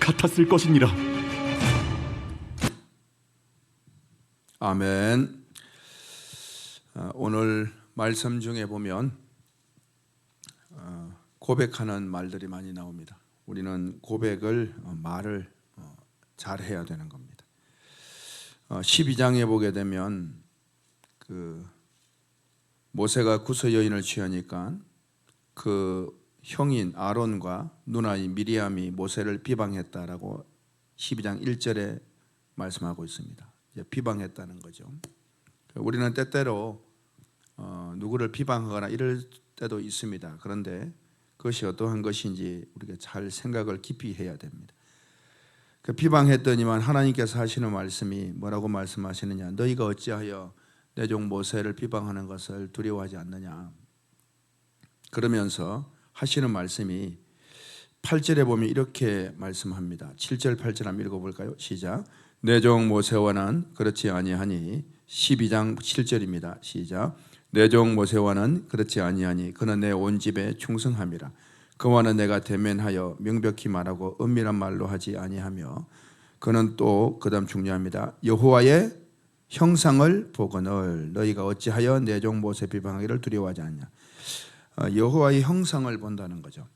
같았을 것이니라. 아멘. 오늘 말씀 중에 보면 고백하는 말들이 많이 나옵니다. 우리는 고백을 말을 잘 해야 되는 겁니다. 12장에 보게 되면 그 모세가 구스 여인을 취하니까 그 형인 아론과 누나인 미리암이 모세를 비방했다라고 12장 1절에 말씀하고 있습니다. 비방했다는 거죠. 우리는 때때로 누구를 비방하거나 이럴 때도 있습니다. 그런데 그것이 어떠한 것인지 우리가 잘 생각을 깊이 해야 됩니다. 그 비방했더니만 하나님께서 하시는 말씀이 뭐라고 말씀하시느냐? 너희가 어찌하여 내 종 모세를 비방하는 것을 두려워하지 않느냐? 그러면서 하시는 말씀이 8절에 보면 이렇게 말씀합니다. 7절 8절 한번 읽어볼까요? 시작. 내 종 모세와는 그렇지 아니하니 12장 7절입니다. 시작. 내 종 모세와는 그렇지 아니하니 그는 내 온 집에 충성함이라. 그와는 내가 대면하여 명백히 말하고 은밀한 말로 하지 아니하며 그는 또 그다음 중요합니다. 여호와의 형상을 보거늘 너희가 어찌하여 내 종 모세 비방하기를 두려워하지 않냐. 여호와의 형상을 본다는 거죠.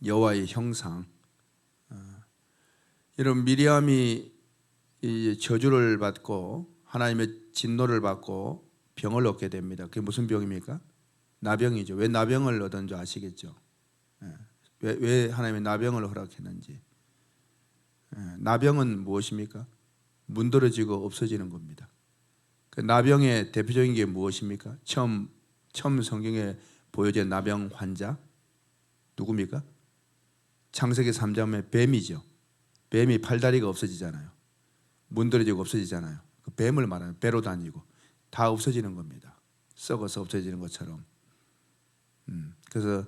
여호와의 형상. 이런 미리암이 저주를 받고 하나님의 진노를 받고 병을 얻게 됩니다. 그게 무슨 병입니까? 나병이죠. 왜 나병을 얻은 줄 아시겠죠? 왜 하나님이 나병을 허락했는지. 나병은 무엇입니까? 문드러지고 없어지는 겁니다. 그 나병의 대표적인 게 무엇입니까? 처음 성경에 보여진 나병 환자 누굽니까? 창세기 3장의 뱀이죠. 뱀이 팔다리가 없어지잖아요. 문드러지고 없어지잖아요. 그 뱀을 말하는 배로 다니고 다 없어지는 겁니다. 썩어서 없어지는 것처럼. 그래서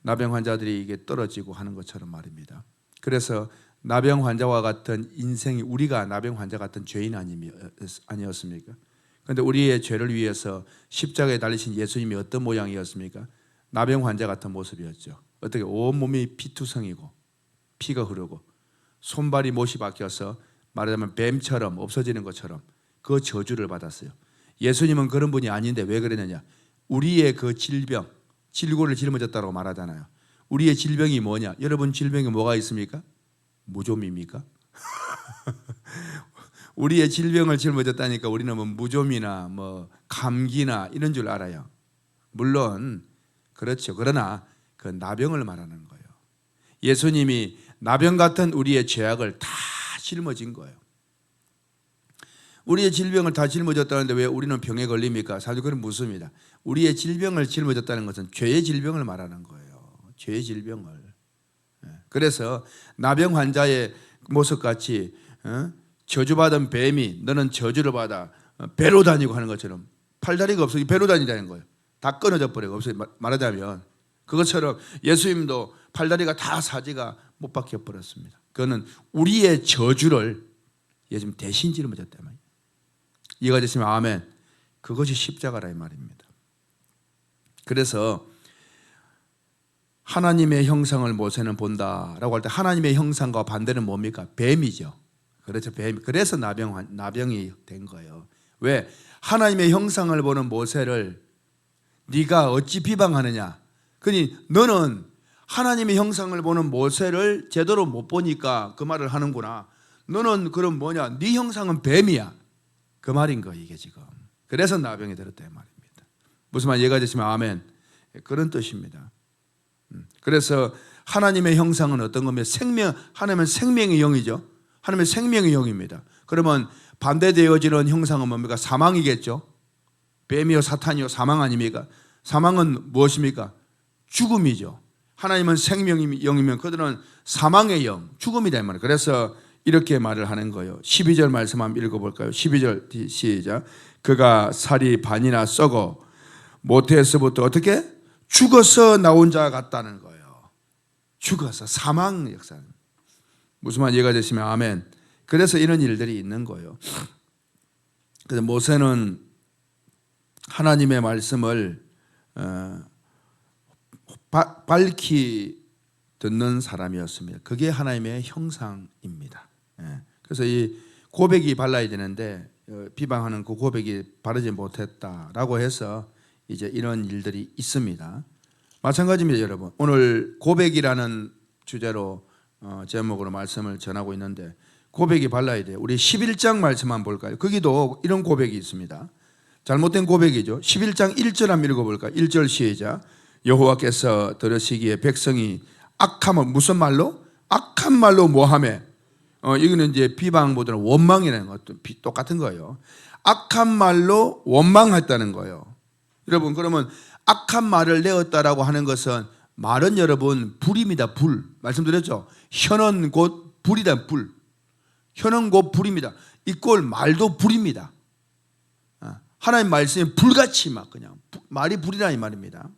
나병 환자들이 이게 떨어지고 하는 것처럼 말입니다. 그래서 나병 환자와 같은 인생이 우리가 나병 환자 같은 죄인 아니었습니까? 그런데 우리의 죄를 위해서 십자가에 달리신 예수님이 어떤 모양이었습니까? 나병 환자 같은 모습이었죠. 어떻게 온몸이 피투성이고 피가 흐르고 손발이 못이 박혀서 말하자면 뱀처럼 없어지는 것처럼 그 저주를 받았어요. 예수님은 그런 분이 아닌데 왜 그러느냐? 우리의 그 질병, 질고를 짊어졌다고 말하잖아요. 우리의 질병이 뭐냐? 여러분 질병이 뭐가 있습니까? 무좀입니까? 우리의 질병을 짊어졌다니까 우리는 뭐 무좀이나 뭐 감기나 이런 줄 알아요. 물론 그렇죠. 그러나 그 나병을 말하는 거예요. 예수님이 나병 같은 우리의 죄악을 다 짊어진 거예요. 우리의 질병을 다 짊어졌다는데 왜 우리는 병에 걸립니까? 사실 그건 묻습니다. 우리의 질병을 짊어졌다는 것은 죄의 질병을 말하는 거예요. 죄의 질병을. 그래서 나병 환자의 모습같이 저주받은 뱀이 너는 저주를 받아 배로 다니고 하는 것처럼 팔다리가 없어서 배로 다니다는 거예요. 다 끊어져 버리고 없어요. 말하자면 그것처럼 예수님도 팔다리가 다 사지가 못 박혀 버렸습니다. 그거는 우리의 저주를 예수님 대신 짊어졌단 말이에요. 이해가 됐으면 아멘. 그것이 십자가라 이 말입니다. 그래서 하나님의 형상을 모세는 본다라고 할 때 하나님의 형상과 반대는 뭡니까? 뱀이죠. 그렇죠. 뱀. 그래서 나병이 된 거예요. 왜? 하나님의 형상을 보는 모세를 네가 어찌 비방하느냐? 그러니 너는 하나님의 형상을 보는 모세를 제대로 못 보니까 그 말을 하는구나. 너는 그럼 뭐냐? 네 형상은 뱀이야. 그 말인 거 이게 지금. 그래서 나병이 들었다 이 말입니다. 무슨 말 이해가 되시면 아멘. 그런 뜻입니다. 그래서 하나님의 형상은 어떤 겁니까? 하나님은 생명의 영이죠. 하나님의 생명의 영입니다. 그러면 반대되어지는 형상은 뭡니까? 사망이겠죠. 뱀이요 사탄이요 사망 아닙니까? 사망은 무엇입니까? 죽음이죠. 하나님은 생명의 영이면 그들은 사망의 영, 죽음이다 이 말이에요. 그래서 이렇게 말을 하는 거예요. 12절 말씀 한번 읽어볼까요? 12절 시작. 그가 살이 반이나 썩어 모태에서부터 어떻게? 죽어서 나온 자 같다는 거예요. 죽어서 사망 역사. 무슨 말 이해가 되시면 아멘. 그래서 이런 일들이 있는 거예요. 그래서 모세는 하나님의 말씀을 밝히 듣는 사람이었습니다. 그게 하나님의 형상입니다. 그래서 이 고백이 발라야 되는데 비방하는 그 고백이 바르지 못했다라고 해서 이제 이런 일들이 있습니다. 마찬가지입니다, 여러분. 오늘 고백이라는 주제로 제목으로 말씀을 전하고 있는데 고백이 발라야 돼요. 우리 11장 말씀 한번 볼까요? 거기도 이런 고백이 있습니다. 잘못된 고백이죠. 11장 1절 한번 읽어볼까요? 1절 시작. 여호와께서 들으시기에 백성이 악함을 무슨 말로? 악한 말로 뭐하매? 이거는 이제 비방보다는 원망이라는 것도 똑같은 거예요. 악한 말로 원망했다는 거예요. 여러분, 그러면 악한 말을 내었다라고 하는 것은 말은 여러분 불입니다. 불. 말씀드렸죠. 혀는 곧 불이다. 불. 혀는 곧 불입니다. 이꼴 말도 불입니다. 하나님 말씀이 불같이 막 그냥 말이 불이라 이 말입니다.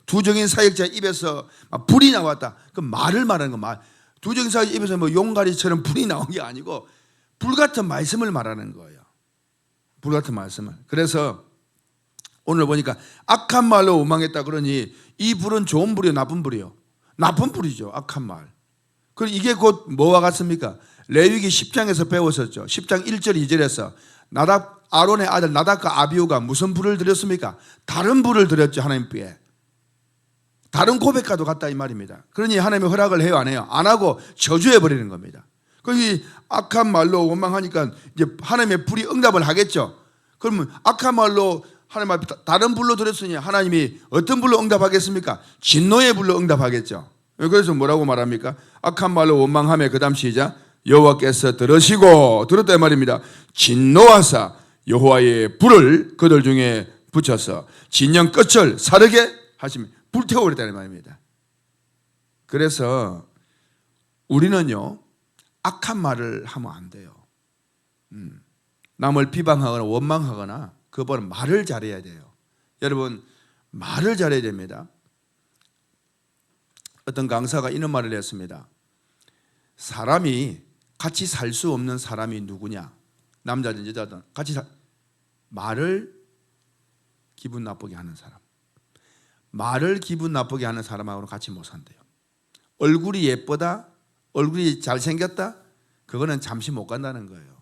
두정인 사역자 입에서 막 불이 나왔다. 그 말을 말하는 거 말. 두정인 사역자 입에서 뭐 용가리처럼 불이 나온 게 아니고 불 같은 말씀을 말하는 거예요. 불 같은 말씀을. 그래서 오늘 보니까 악한 말로 원망했다 그러니 이 불은 좋은 불이요, 나쁜 불이요? 나쁜 불이죠. 악한 말. 그리고 이게 곧 뭐와 같습니까? 레위기 10장에서 배웠었죠. 10장 1절 2절에서 아론의 아들 나답과 아비후가 무슨 불을 드렸습니까? 다른 불을 드렸죠. 하나님께. 다른 고백과도 같다 이 말입니다. 그러니 하나님이 허락을 해요, 안 해요? 안 하고 저주해 버리는 겁니다. 거기 악한 말로 원망하니까 이제 하나님의 불이 응답을 하겠죠. 그러면 악한 말로 하나님 앞에 다른 불로 드렸으니 하나님이 어떤 불로 응답하겠습니까? 진노의 불로 응답하겠죠. 그래서 뭐라고 말합니까? 악한 말로 원망하며 그 다음 시작. 여호와께서 들으시고 들었다 이 말입니다. 진노하사 여호와의 불을 그들 중에 붙여서 진영 끝을 사르게 하시면 불태워버렸다는 말입니다. 그래서 우리는요 악한 말을 하면 안 돼요. 남을 비방하거나 원망하거나 그보다는 말을 잘해야 돼요. 여러분 말을 잘해야 됩니다. 어떤 강사가 이런 말을 했습니다. 사람이 같이 살 수 없는 사람이 누구냐? 남자든 여자든 같이 말을 기분 나쁘게 하는 사람. 말을 기분 나쁘게 하는 사람하고는 같이 못 산대요. 얼굴이 예쁘다, 얼굴이 잘생겼다, 그거는 잠시 못 간다는 거예요.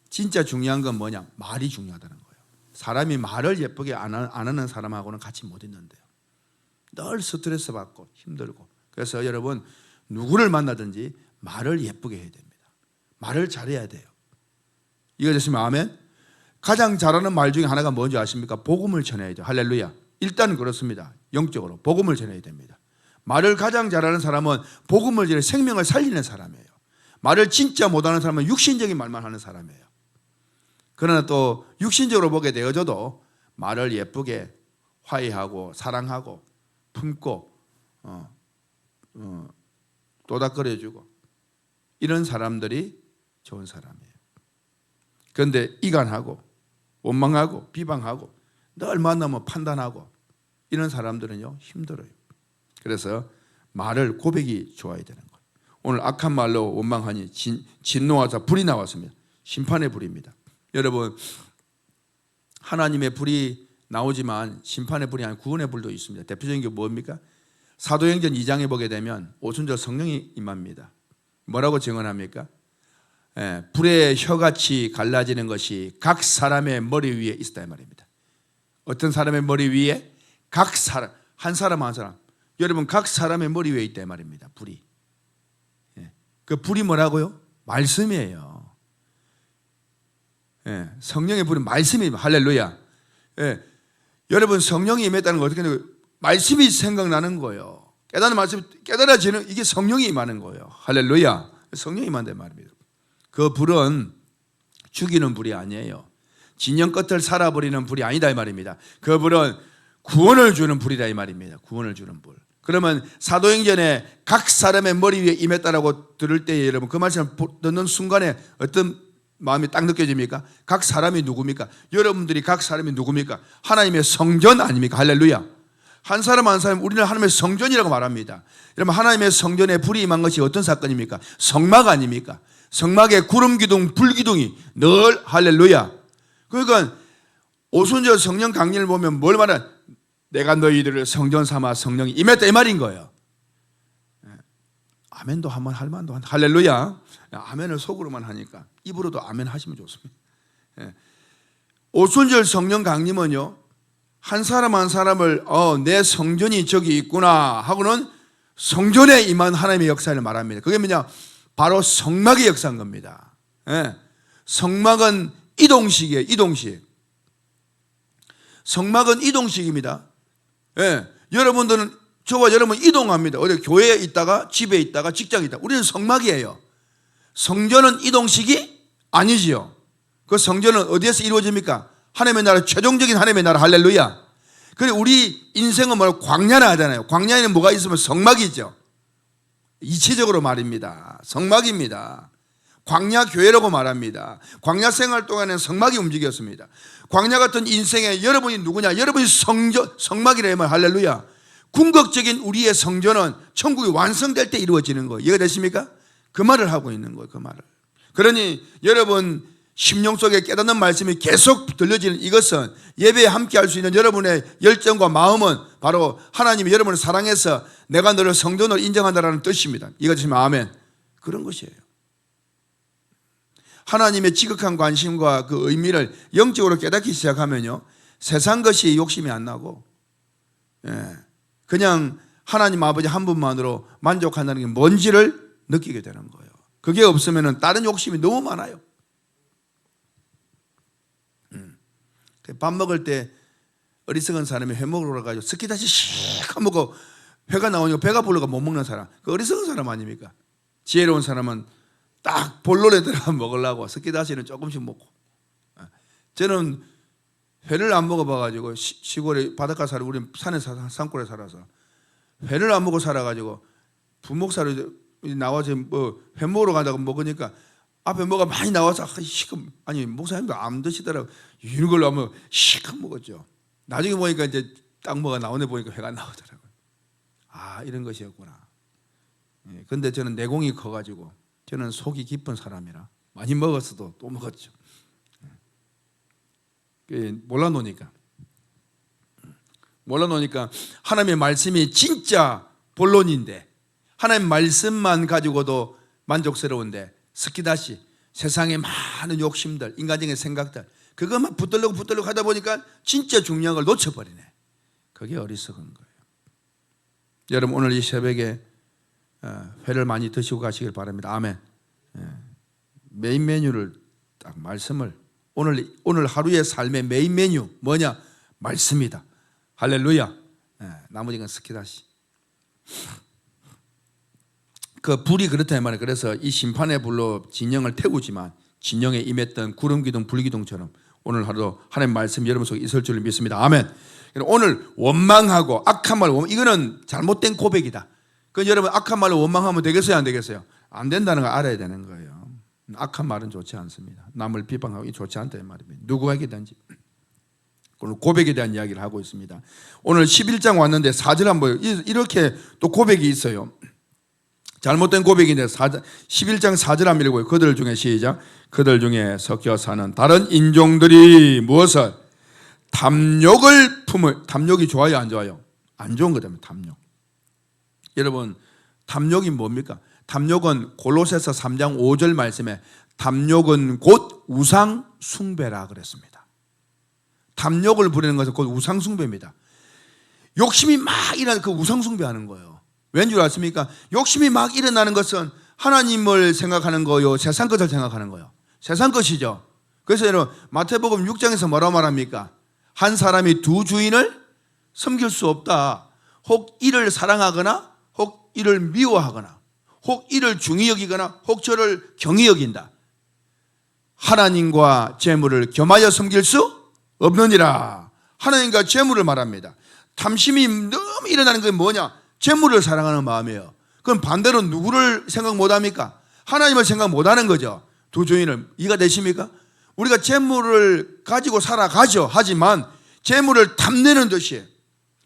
진짜 중요한 건 뭐냐? 말이 중요하다는 거예요. 사람이 말을 예쁘게 안 하는 사람하고는 같이 못 있는데요. 늘 스트레스 받고 힘들고. 그래서 여러분 누구를 만나든지 말을 예쁘게 해야 됩니다. 말을 잘해야 돼요. 이거 되시면 아멘? 가장 잘하는 말 중에 하나가 뭔지 아십니까? 복음을 전해야 돼요. 할렐루야. 일단 그렇습니다. 영적으로 복음을 전해야 됩니다. 말을 가장 잘하는 사람은 복음을 전해 생명을 살리는 사람이에요. 말을 진짜 못하는 사람은 육신적인 말만 하는 사람이에요. 그러나 또 육신적으로 보게 되어져도 말을 예쁘게 화해하고 사랑하고 품고 도닥거려주고 이런 사람들이 좋은 사람이에요. 그런데 이간하고 원망하고 비방하고 늘 만나면 판단하고 이런 사람들은요 힘들어요. 그래서 말을 고백이 좋아야 되는 거예요. 오늘 악한 말로 원망하니 진노하자 불이 나왔습니다. 심판의 불입니다. 여러분 하나님의 불이 나오지만 심판의 불이 아니라 구원의 불도 있습니다. 대표적인 게 뭡니까? 사도행전 2장에 보게 되면 오순절 성령이 임합니다. 뭐라고 증언합니까? 불의 혀같이 갈라지는 것이 각 사람의 머리 위에 있었다 이 말입니다. 어떤 사람의 머리 위에? 각 사람, 한 사람 한 사람. 여러분 각 사람의 머리 위에 있다 이 말입니다. 불이. 그 불이 뭐라고요? 말씀이에요. 성령의 불은 말씀입니다. 할렐루야. 여러분 성령이 임했다는 거 어떻게 해요? 말씀이 생각나는 거예요. 깨닫는 말씀 깨달아지는 이게 성령이 임하는 거예요. 할렐루야. 성령이 임한다는 말입니다. 그 불은 죽이는 불이 아니에요. 진영 끝을 살아버리는 불이 아니다 이 말입니다. 그 불은 구원을 주는 불이다 이 말입니다. 구원을 주는 불. 그러면 사도행전에 각 사람의 머리 위에 임했다라고 들을 때 여러분 그 말씀을 듣는 순간에 어떤 마음이 딱 느껴집니까? 각 사람이 누굽니까? 여러분들이 각 사람이 누굽니까? 하나님의 성전 아닙니까? 할렐루야. 한 사람 한 사람 우리는 하나님의 성전이라고 말합니다. 여러분 하나님의 성전에 불이 임한 것이 어떤 사건입니까? 성막 아닙니까? 성막에 구름 기둥, 불 기둥이 늘 할렐루야. 그러니까 오순절 성령 강림을 보면 뭘 말하냐? 내가 너희들을 성전 삼아 성령이 임했다 이 말인 거예요. 아멘도 한번 할 만도 한다. 할렐루야. 아멘을 속으로만 하니까 입으로도 아멘 하시면 좋습니다. 예. 오순절 성령 강림은요, 한 사람 한 사람을 내 성전이 저기 있구나 하고는 성전에 임한 하나님의 역사를 말합니다. 그게 뭐냐? 바로 성막의 역사인 겁니다. 예. 성막은 이동식이에요. 이동식. 성막은 이동식입니다. 예. 여러분들은, 저와 여러분 이동합니다. 어디 교회에 있다가 집에 있다가 직장에 있다가. 우리는 성막이에요. 성전은 이동식이 아니지요. 그 성전은 어디에서 이루어집니까? 하나님의 나라, 최종적인 하나님의 나라. 할렐루야. 그래, 우리 인생은 뭐라고? 광야라 하잖아요. 광야에는 뭐가 있으면 성막이죠. 이치적으로 말입니다. 성막입니다. 광야 교회라고 말합니다. 광야 생활 동안에는 성막이 움직였습니다. 광야 같은 인생에 여러분이 누구냐? 여러분이 성막이라 하면 할렐루야. 궁극적인 우리의 성전은 천국이 완성될 때 이루어지는 거예요. 이해가 되십니까? 그 말을 하고 있는 거예요. 그 말을. 그러니 여러분 심령 속에 깨닫는 말씀이 계속 들려지는 이것은 예배에 함께 할 수 있는 여러분의 열정과 마음은 바로 하나님이 여러분을 사랑해서 내가 너를 성전으로 인정한다라는 뜻입니다. 이해가 되시면 아멘. 그런 것이에요. 하나님의 지극한 관심과 그 의미를 영적으로 깨닫기 시작하면요, 세상 것이 욕심이 안 나고, 그냥 하나님 아버지 한 분만으로 만족한다는 게 뭔지를 느끼게 되는 거예요. 그게 없으면 다른 욕심이 너무 많아요. 밥 먹을 때 어리석은 사람이 회 먹으러 가지고 스키다시 씩 먹고 회가 나오니까 배가 불러가 못 먹는 사람, 그 어리석은 사람 아닙니까? 지혜로운 사람은 딱 본론에 들어가 먹으려고 스키다시는 조금씩 먹고. 저는 회를 안 먹어봐가지고 시골에 바닷가 살아, 우리 산에 산골에 살아서 회를 안 먹고 살아가지고 부목사로 나와서 회 먹으러 간다고 먹으니까 앞에 뭐가 많이 나와서 아니 목사님도 안 드시더라고. 이런 걸로 하면 시큼 먹었죠. 나중에 보니까 이제 딱 뭐가 나오네 보니까 회가 나오더라고요. 아, 이런 것이었구나. 근데 저는 내공이 커가지고 저는 속이 깊은 사람이라 많이 먹었어도 또 먹었죠. 몰라놓으니까 하나님의 말씀이 진짜 본론인데, 하나님의 말씀만 가지고도 만족스러운데 스키다시 세상의 많은 욕심들, 인간적인 생각들, 그것만 붙들려고 하다 보니까 진짜 중요한 걸 놓쳐버리네. 그게 어리석은 거예요. 여러분 오늘 이 새벽에 회를 많이 드시고 가시길 바랍니다. 아멘. 메인 메뉴를 딱 말씀을, 오늘 하루의 삶의 메인 메뉴 뭐냐? 말씀이다. 할렐루야. 나머지 건 스키다시. 그 불이 그렇다 말이에요. 그래서 이 심판의 불로 진영을 태우지만 진영에 임했던 구름 기둥, 불 기둥처럼 오늘 하루도 하나님의 말씀이 여러분 속에 있을 줄 믿습니다. 아멘. 오늘 원망하고 악한 말, 이거는 잘못된 고백이다. 그 여러분 악한 말로 원망하면 되겠어요, 안 되겠어요? 안 된다는 걸 알아야 되는 거예요. 악한 말은 좋지 않습니다. 남을 비방하기 좋지 않다는 말입니다. 누구에게든지. 오늘 고백에 대한 이야기를 하고 있습니다. 오늘 11장 왔는데 4절 한번 이렇게 또 고백이 있어요. 잘못된 고백인데 11장 4절 한번 읽어요. 그들 중에 시작. 그들 중에 섞여 사는 다른 인종들이 무엇을? 탐욕을 품을. 탐욕이 좋아요, 안 좋아요? 안 좋은 거잖아요. 탐욕. 여러분 탐욕이 뭡니까? 탐욕은 골로새서 3장 5절 말씀에 탐욕은 곧 우상 숭배라 그랬습니다. 탐욕을 부리는 것은 곧 우상 숭배입니다. 욕심이 막 일어나는 그 우상 숭배하는 거예요. 왠 줄 아십니까? 욕심이 막 일어나는 것은 하나님을 생각하는 거요, 세상 것을 생각하는 거요. 세상 것이죠. 그래서 여러분 마태복음 6장에서 뭐라고 말합니까? 한 사람이 두 주인을 섬길 수 없다. 혹 이를 사랑하거나 혹 이를 미워하거나 혹 이를 중히 여기거나 혹 저를 경히 여긴다. 하나님과 재물을 겸하여 섬길 수 없느니라. 하나님과 재물을 말합니다. 탐심이 너무 일어나는 게 뭐냐? 재물을 사랑하는 마음이에요. 그럼 반대로 누구를 생각 못합니까? 하나님을 생각 못하는 거죠. 두 주인을. 이해가 되십니까? 우리가 재물을 가지고 살아가죠. 하지만 재물을 탐내는 듯이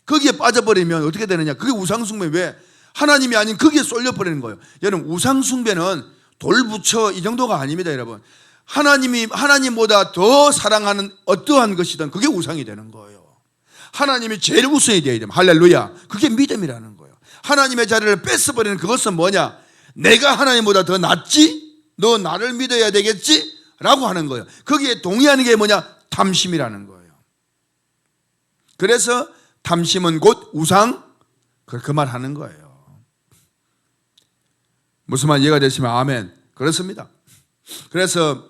거기에 빠져버리면 어떻게 되느냐? 그게 우상숭배. 왜? 하나님이 아닌 거기에 쏠려버리는 거예요. 여러분 우상숭배는 돌부처 이 정도가 아닙니다. 여러분 하나님이 하나님보다 더 사랑하는 어떠한 것이든 그게 우상이 되는 거예요. 하나님이 제일 우선이 되어야 됩니다. 할렐루야. 그게 믿음이라는 거예요. 하나님의 자리를 뺏어버리는 그것은 뭐냐? 내가 하나님보다 더 낫지? 너 나를 믿어야 되겠지? 라고 하는 거예요. 거기에 동의하는 게 뭐냐? 탐심이라는 거예요. 그래서 탐심은 곧 우상, 그 말 하는 거예요. 무슨 말 이해가 되시면 아멘. 그렇습니다. 그래서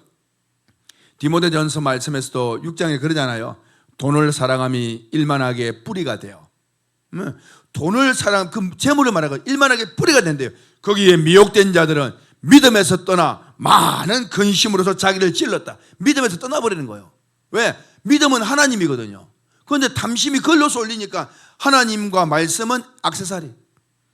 디모데전서 말씀에서도 6장에 그러잖아요. 돈을 사랑함이 일만하게 뿌리가 돼요. 돈을 그 재물을 말하고 일만하게 뿌리가 된대요. 거기에 미혹된 자들은 믿음에서 떠나 많은 근심으로서 자기를 찔렀다. 믿음에서 떠나버리는 거예요. 왜? 믿음은 하나님이거든요. 그런데 탐심이 그걸로 쏠리니까 하나님과 말씀은 액세서리.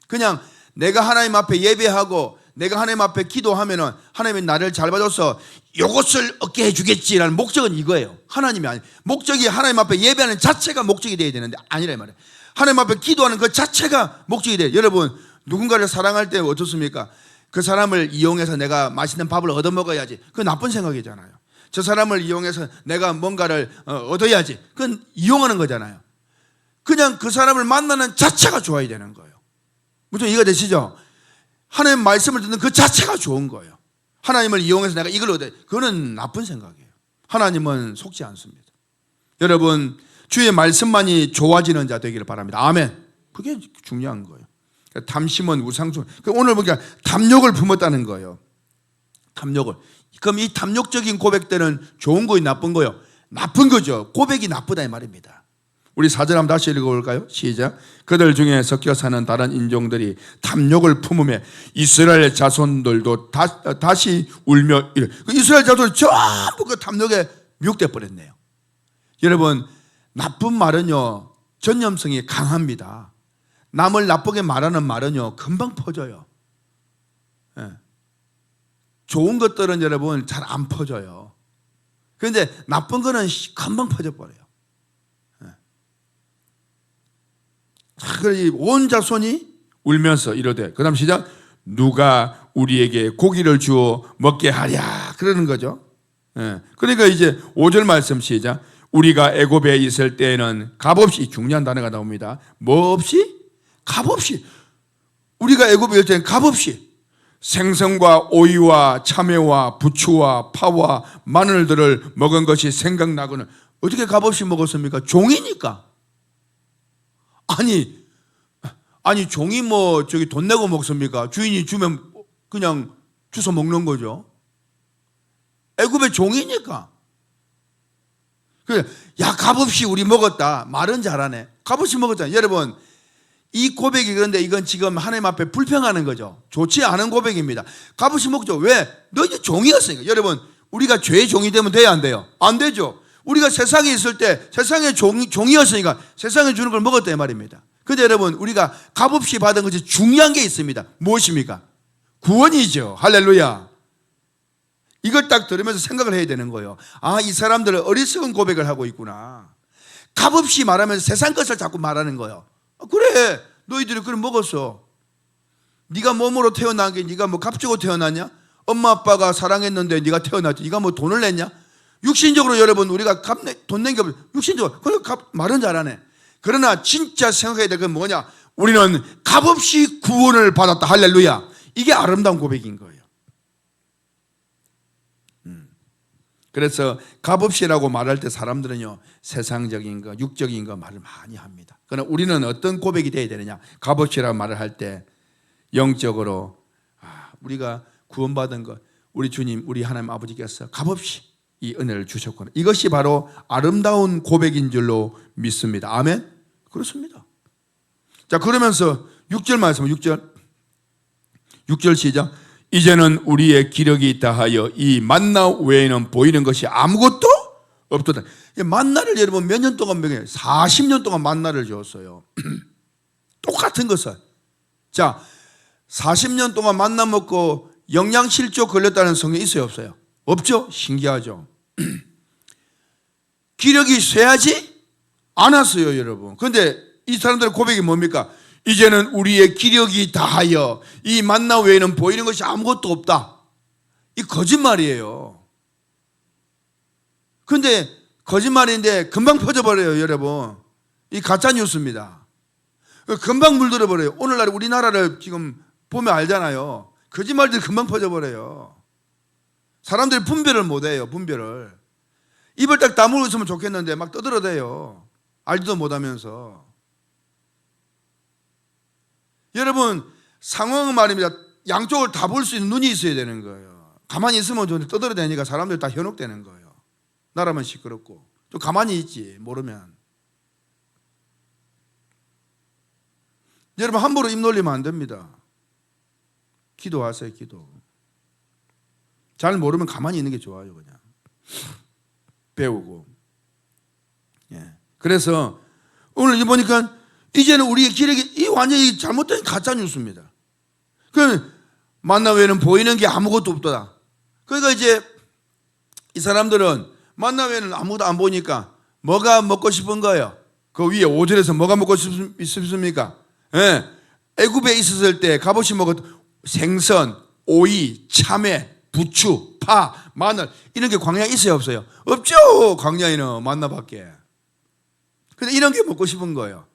그냥 내가 하나님 앞에 예배하고 내가 하나님 앞에 기도하면은 하나님이 나를 잘 봐줘서 이것을 얻게 해주겠지라는 목적은 이거예요. 하나님이 아니. 목적이 하나님 앞에 예배하는 자체가 목적이 되어야 되는데 아니라 이 말이에요. 하나님 앞에 기도하는 그 자체가 목적이 돼요. 여러분 누군가를 사랑할 때 어떻습니까? 그 사람을 이용해서 내가 맛있는 밥을 얻어먹어야지. 그건 나쁜 생각이잖아요. 저 사람을 이용해서 내가 뭔가를 얻어야지. 그건 이용하는 거잖아요. 그냥 그 사람을 만나는 자체가 좋아야 되는 거예요. 무슨 이해가 되시죠? 하나님 말씀을 듣는 그 자체가 좋은 거예요. 하나님을 이용해서 내가 이걸 얻어야 돼. 그거는 나쁜 생각이에요. 하나님은 속지 않습니다. 여러분 주의 말씀만이 좋아지는 자 되기를 바랍니다. 아멘. 그게 중요한 거예요. 탐심은 우상숭. 오늘 보니까 탐욕을 품었다는 거예요. 탐욕을. 그럼 이 탐욕적인 고백들은 좋은 거예요, 나쁜 거예요? 나쁜 거죠. 고백이 나쁘다 이 말입니다. 우리 4절 한번 다시 읽어볼까요? 시작. 그들 중에 섞여 사는 다른 인종들이 탐욕을 품으며 이스라엘 자손들도 다시 울며 이래. 이스라엘 자손이 전부 그 탐욕에 미혹돼 버렸네요. 여러분 나쁜 말은요 전염성이 강합니다. 남을 나쁘게 말하는 말은요 금방 퍼져요. 예. 좋은 것들은 여러분 잘 안 퍼져요. 그런데 나쁜 거는 금방 퍼져버려요. 예. 그래서 온 자손이 울면서 이러되 그 다음 시작. 누가 우리에게 고기를 주어 먹게 하랴 그러는 거죠. 예. 그러니까 이제 5절 말씀 시작. 우리가 애굽에 있을 때에는 값없이 중요한 단어가 나옵니다. 뭐 없이? 값없이. 우리가 애굽에 있을 때는 값없이 생선과 오이와 참외와 부추와 파와 마늘들을 먹은 것이 생각나고는 어떻게 값없이 먹었습니까? 종이니까. 아니 종이 뭐 저기 돈 내고 먹습니까? 주인이 주면 그냥 주워 먹는 거죠. 애굽의 종이니까. 그래, 야 값없이 우리 먹었다. 말은 잘하네. 값없이 먹었잖아요. 여러분 이 고백이 그런데 이건 지금 하나님 앞에 불평하는 거죠. 좋지 않은 고백입니다. 값없이 먹죠. 왜? 너희들 종이었으니까. 여러분 우리가 죄의 종이 되면 돼야 안 돼요? 안 되죠. 우리가 세상에 있을 때 세상의 종이었으니까 세상에 주는 걸 먹었다 이 말입니다. 그런데 여러분 우리가 값없이 받은 것이 중요한 게 있습니다. 무엇입니까? 구원이죠. 할렐루야. 이걸 딱 들으면서 생각을 해야 되는 거예요. 아, 이 사람들은 어리석은 고백을 하고 있구나. 값없이 말하면서 세상 것을 자꾸 말하는 거예요. 그래, 너희들이 그걸 먹었어. 네가 몸으로 태어난 게 네가 뭐 값주고 태어났냐? 엄마 아빠가 사랑했는데 네가 태어났지. 네가 뭐 돈을 냈냐? 육신적으로 여러분 우리가 돈 낸 게 없어. 육신적으로 그래 말은 잘하네. 그러나 진짜 생각해야 될 건 뭐냐? 우리는 값없이 구원을 받았다. 할렐루야. 이게 아름다운 고백인 거예요. 그래서 값없이라고 말할 때 사람들은요 세상적인 거, 육적인 거 말을 많이 합니다. 그러나 우리는 어떤 고백이 되어야 되느냐? 값없이라고 말을 할 때 영적으로 우리가 구원받은 것, 우리 주님, 우리 하나님 아버지께서 값없이 이 은혜를 주셨구나. 이것이 바로 아름다운 고백인 줄로 믿습니다. 아멘? 그렇습니다. 자, 그러면서 6절 말씀, 6절 시작. 이제는 우리의 기력이 있다 하여 이 만나 외에는 보이는 것이 아무것도 없도다. 만나를 여러분 몇 년 동안 먹여요? 40년 동안 만나를 줬어요. 똑같은 것을. 자, 40년 동안 만나 먹고 영양실조 걸렸다는 성경이 있어요, 없어요? 없죠? 신기하죠? 기력이 쇠하지 않았어요, 여러분. 그런데 이 사람들의 고백이 뭡니까? 이제는 우리의 기력이 다하여 이 만나 외에는 보이는 것이 아무것도 없다. 이 거짓말이에요. 그런데 거짓말인데 금방 퍼져버려요, 여러분. 이 가짜 뉴스입니다. 금방 물들어버려요. 오늘날 우리나라를 지금 보면 알잖아요. 거짓말들이 금방 퍼져버려요. 사람들이 분별을 못해요. 분별을. 입을 딱 다물고 있으면 좋겠는데 막 떠들어대요. 알지도 못하면서. 여러분, 상황은 말입니다. 양쪽을 다 볼 수 있는 눈이 있어야 되는 거예요. 가만히 있으면 좀 떠들어대니까 사람들 다 현혹되는 거예요. 나라면 시끄럽고. 좀 가만히 있지 모르면. 여러분, 함부로 입 놀리면 안 됩니다. 기도하세요. 기도. 잘 모르면 가만히 있는 게 좋아요. 그냥 배우고. 예. 그래서 오늘 보니까 이제는 우리의 기력이 이 완전히 잘못된 가짜 뉴스입니다. 그 만나 외에는 보이는 게 아무것도 없더라. 그러니까 이제 이 사람들은 만나 외에는 아무것도 안 보니까 뭐가 먹고 싶은 거예요? 그 위에 5절에서 뭐가 먹고 싶습니까? 예. 애굽에 있었을 때 값없이 먹었던 생선, 오이, 참외, 부추, 파, 마늘 이런 게 광야에 있어요? 없어요? 없죠. 광야에는 만나밖에. 근데 이런 게 먹고 싶은 거예요.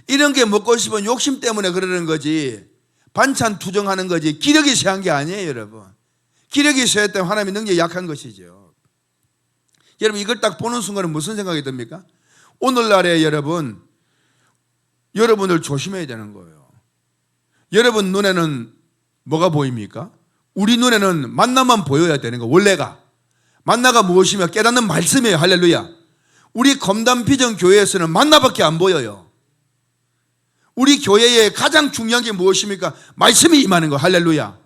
이런 게 먹고 싶은 욕심 때문에 그러는 거지 반찬 투정하는 거지 기력이 쇠한 게 아니에요. 여러분, 기력이 쇠했다면 하나님의 능력이 약한 것이죠. 여러분, 이걸 딱 보는 순간은 무슨 생각이 듭니까? 오늘날에 여러분을 조심해야 되는 거예요. 여러분 눈에는 뭐가 보입니까? 우리 눈에는 만나만 보여야 되는 거. 원래가 만나가 무엇이며 깨닫는 말씀이에요. 할렐루야. 우리 검담비전 교회에서는 만나밖에 안 보여요. 우리 교회의 가장 중요한 게 무엇입니까? 말씀이 임하는 거. 할렐루야.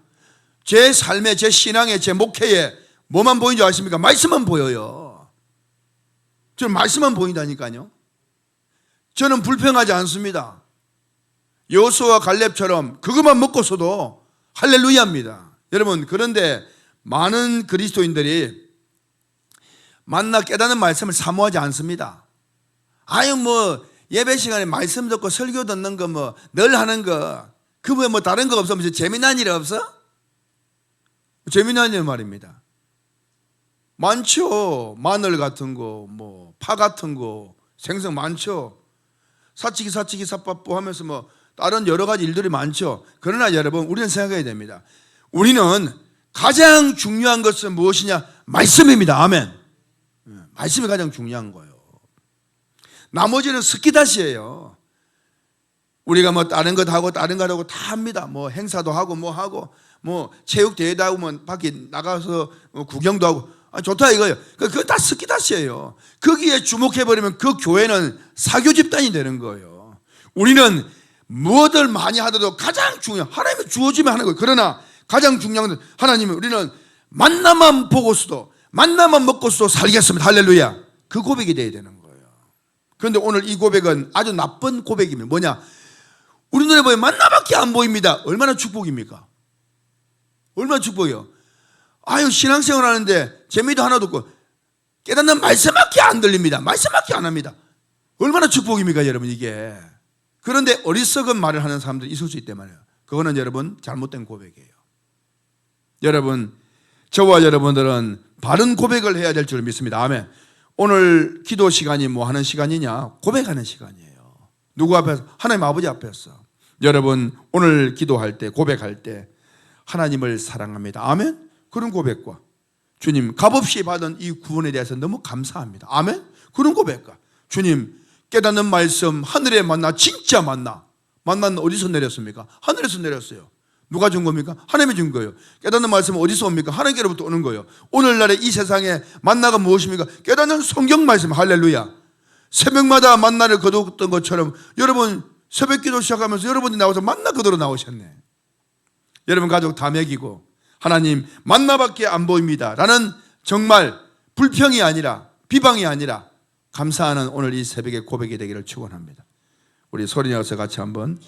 제 삶에, 제 신앙에, 제 목회에 뭐만 보이는 줄 아십니까? 말씀만 보여요. 저는 말씀만 보인다니까요. 저는 불평하지 않습니다. 여호수아와 갈렙처럼 그것만 먹고서도 할렐루야입니다. 여러분, 그런데 많은 그리스도인들이 만나 깨닫는 말씀을 사모하지 않습니다. 아유, 뭐 예배 시간에 말씀 듣고 설교 듣는 거 뭐 늘 하는 거 그 뭐 다른 거 없어? 무슨 재미난 일 없어? 재미난 일 말입니다. 많죠. 마늘 같은 거, 뭐 파 같은 거, 생선 많죠. 사치기 사빠뿌 하면서 뭐 다른 여러 가지 일들이 많죠. 그러나 여러분, 우리는 생각해야 됩니다. 우리는 가장 중요한 것은 무엇이냐? 말씀입니다. 아멘. 말씀이 가장 중요한 거예요. 나머지는 스키다시예요. 우리가 뭐 다른 것 하고 다른 것 하고 다 합니다. 뭐 행사도 하고 뭐 하고 뭐 체육대회도 하고 뭐 밖에 나가서 뭐 구경도 하고 좋다 이거예요. 그건 다 스키다시예요. 거기에 주목해버리면 그 교회는 사교 집단이 되는 거예요. 우리는 무엇을 많이 하더라도 가장 중요한 하나님이 주어지면 하는 거예요. 그러나 가장 중요한 건 하나님은 우리는 만나만 보고서도 만나만 먹고서도 살겠습니다. 할렐루야. 그 고백이 돼야 되는 거예요. 그런데 오늘 이 고백은 아주 나쁜 고백입니다. 뭐냐? 우리 눈에 보면 만나밖에 안 보입니다. 얼마나 축복입니까? 얼마나 축복이요. 아유, 신앙생활 하는데 재미도 하나도 없고 깨닫는 말씀밖에 안 들립니다. 말씀밖에 안 합니다. 얼마나 축복입니까, 여러분 이게. 그런데 어리석은 말을 하는 사람들이 있을 수 있단 말이에요. 그거는 여러분 잘못된 고백이에요. 여러분, 저와 여러분들은 바른 고백을 해야 될 줄 믿습니다. 아멘. 오늘 기도 시간이 뭐 하는 시간이냐? 고백하는 시간이에요. 누구 앞에서? 하나님 아버지 앞에서. 여러분, 오늘 기도할 때, 고백할 때 하나님을 사랑합니다. 아멘. 그런 고백과 주님 값없이 받은 이 구원에 대해서 너무 감사합니다. 아멘. 그런 고백과 주님 깨닫는 말씀 하늘에 만나, 진짜 만나는 어디서 내렸습니까? 하늘에서 내렸어요. 누가 준 겁니까? 하나님이 준 거예요. 깨닫는 말씀은 어디서 옵니까? 하나님께로부터 오는 거예요. 오늘날의 이 세상에 만나가 무엇입니까? 깨닫는 성경 말씀. 할렐루야. 새벽마다 만나를 거두었던 것처럼 여러분 새벽 기도 시작하면서 여러분이 나와서 만나 거두러 나오셨네. 여러분 가족 다 먹이고 하나님 만나밖에 안 보입니다 라는 정말 불평이 아니라 비방이 아니라 감사하는 오늘 이 새벽의 고백이 되기를 축원합니다. 우리 소리 내어서 같이 한번